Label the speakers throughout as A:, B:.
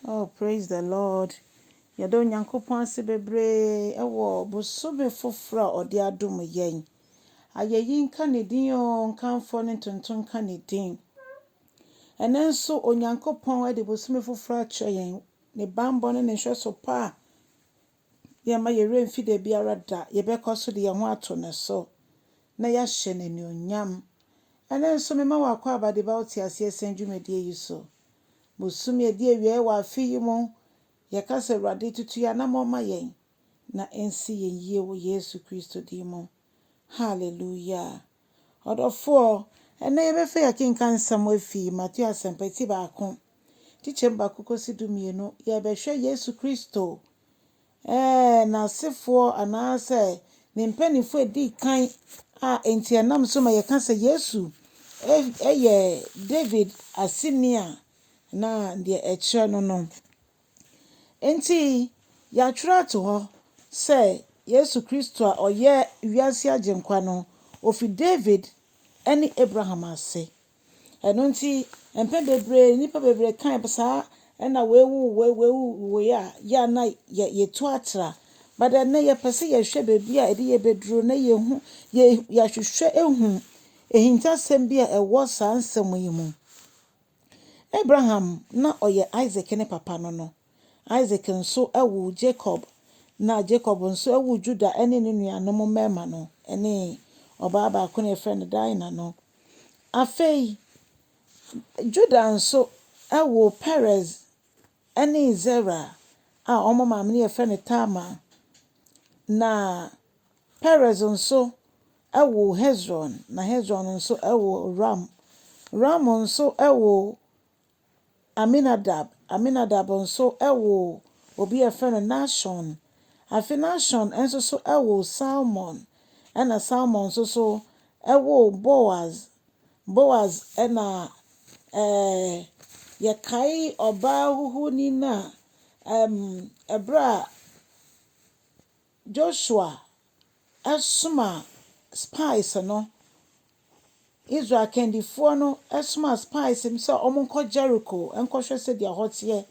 A: Oh, praise the Lord. Yɛdɔ Nyankopɔn ase bebree ɛwɔ bosome foforɔ a ɔde adom yɛn. Ayɛyi nka ne din o, nkamfo ne ntontom nka ne din. Ɛno nso Onyankopɔn de bosome foforɔ akyerɛ yɛn. Ne bammɔ ne ne nhwɛso pa a yɛma yɛwerɛ mfi da biara da. Yɛbɛkɔ so de yɛn ho ato ne so na yɛahyɛ no anuonyam. Ɛno nso mema wakɔ abadeba wo te aseɛ sɛn dwumadie yi so. Bosome a ɛdi awiei wɔ afe yi mu. Yɛka sɛ Awurade tutu yɛn anammɔ ma yɛn na ɛnsi yɛn yie wɔ Yesu Kristo din mu. Hallelujah. Ɔdɔfoɔ, ɛnnɛ yɛbɛfa yɛakenka nsɛm afi Matthew asɛmpati 1, kyekyɛm 1 kɔsi 12. Yɛbɛhwɛ Yesu Kristo. N'asefoɔ anaasɛ ne mpanimfoɔ a ɛdii kan a enti ɛnam so ma yɛka sɛ Yesu ɛyɛ David aseni a na deɛ ɛkyerɛ no. Enti yɛatwerɛ ato hɔ sɛ Yesu Kristo a ɔyɛ wiase agyenkwa no, ofi David ne Abraham ase. Ɛno nti mpɛn bebree nnipa bebree kan saa ɛna wewu a yɛ na yɛtu atra. But ɛnnɛ yɛpɛ sɛ yɛhwɛ baabi a ɛde yɛbɛduru na yɛahwehwɛ ehu ehintasɛm bi a ɛwɔ saa nsɛm yi mu. Abraham na ɔyɛ Isaac ne papa no. Isaac nso ɛwɔ Jacob, na Jacob nso ɛwɔ Judah ne ne nuanom mmarima no ne ɔbaa baako na yɛfrɛ no Dina no. Afei, Judah nso ɛwɔ Perez ne Zerah a wɔn maame no yɛfrɛ no Tamar. Na Perez nso ɛwɔ Hezron, na Hezron nso ɛwɔ Ram. Ram nso ɛwɔ Aminadab nso ɛwɔ obi yɛfrɛ no Nashon. Afei Nashon nso so ɛwɔ Salmon, ɛna Salmon nso so ɛwɔ Boaz ɛna yɛkae ɔbaa huhuni na ɛberɛ a Joshua ɛsoma spies no, Israel kandifoɔ no ɛsoma spies sɛ wɔn nkɔ Jericho nkɔhwɛ sɛdeɛ hɔ teɛ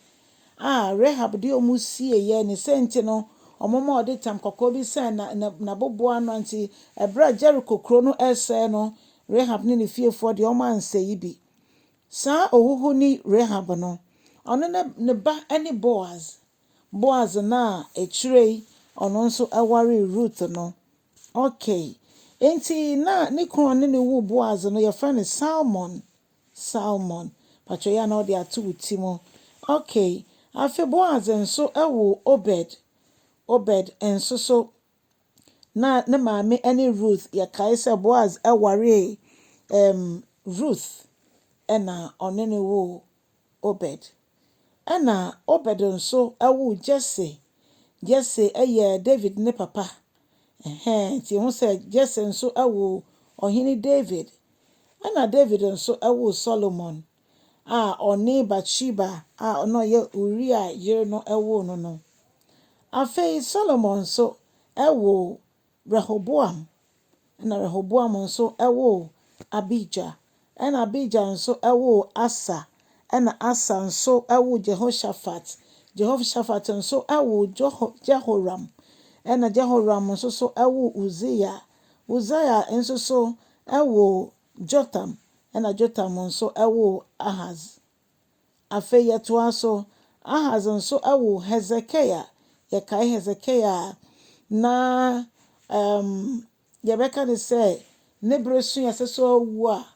A: a Rahab de wɔn sieeɛ ne sɛnti no wɔn ma ɔde tam kɔkɔɔ bi sɛn n'aboboa ano nti ɛberɛ a Jericho kuro no ɛsɛe no, Rahab ne ne fiefoɔ de wɔn ansɛe bi. Saa ohuhuni Rahab no, ɔno ne ba ne Boaz na akyire yi ɔno nso ɛware Ruth no. Okay. Enti na ne kunu ne wu Boaz no yɛfrɛ no Salmon. Patro ya na ɔde ato wo ti mu. Okay. Afei Boaz nso ɛwɔ Obed nso so na ne maame ne Ruth yɛkae sɛ Boaz ɛware Ruth ɛna ɔne ne wu Obed. Ɛna Obed nso ɛwɔ Jesse ɛyɛ David ne papa. Nti ho sɛ Jesse nso ɛwɔ ɔhene David. Ɛna David nso ɛwɔ Solomon a ɔne Bathsheba a ɔno ɔyɛ Uria yere no ɛwɔ no. Afei Solomon nso ɛwɔ Rehoboam, ɛna Rehoboam nso ɛwɔ Abijah, ɛna Abijah nso ɛwɔ Asa, ɛna Asa nso ɛwɔ Jehoshaphat nso ɛwɔ Jehoram, ɛna Jehoram nso so ɛwɔ Uzziah nso so ɛwɔ Jotam, ɛna Jotam nso ɛwɔ Ahaz. Afei yɛtoa so, Ahaz nso ɛwɔ Hezekiah. Yɛkae Hezekiah na yɛbɛka ne sɛ ne bere so yɛ sɛ so awu a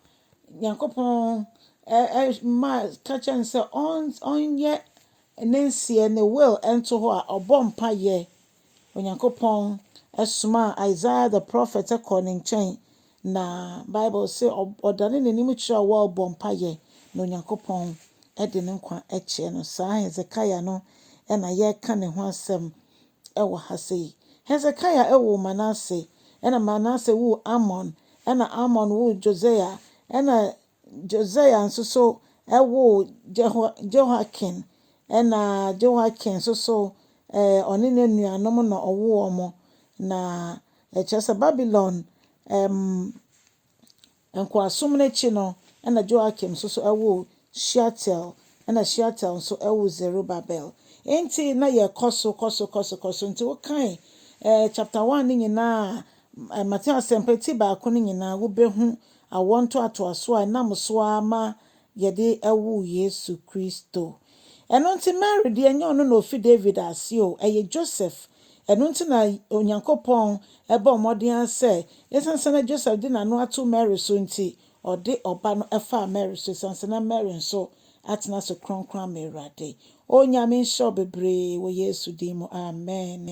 A: Nyankopɔn ka kyerɛ no sɛ ɔnyɛ ne nseɛ ne will ɛnto hɔ a ɔbɔ mpayɛ. Onyankopɔn ɛsoma Isaiah the prophet ɛkɔɔ ne nkyɛn na Bible sɛ ɔdane n'anim kyerɛ a ɔbɔ mpayɛ na Onyankopɔn ɛde ne nkwa ɛkyerɛ no. Saa Hezekiah no ɛna yɛreka ne ho asɛm ɛwɔ ha sɛ. Hezekiah ɛwɔ Manasseh, ɛna Manasseh wɔ Amon, ɛna Amon wɔ Josiah, ɛna Josiah nso so ɛwɔ Jehoiakim, ɛna Jehoiakim nso so ɔne ne nuanom na ɔwɔ wɔn. Na ɛkyerɛ sɛ Babylon nkoasom n'akyi no, ɛna Jehoiakim nso so ɛwɔ Shealtiel, ɛna Shealtiel nso ɛwɔ Zerubbabel. Enti na yɛ kɔso nti wokan chapter 1 ne nyinaa Matthew asɛmpati baako ne nyinaa wobɛhu awɔ ntoatoaso a nam so ama yɛde ɛwɔ Yesu Kristo. Ɛno nti Mary deɛ ɛnyɛ ɔno na ofi David ase o, ɛyɛ Joseph. Ɛno nti na Onyankopɔn ɛbɔ mmɔden sɛ ɛsiane sɛ na Joseph de n'ano ato Mary so nti ɔde ɔba no ɛfaa Mary so ɛsiane sɛ na Mary nso atena so kronkron ama Awurade. Onyame nhyɛ wo bebree wɔ Yesu din mu. Amen.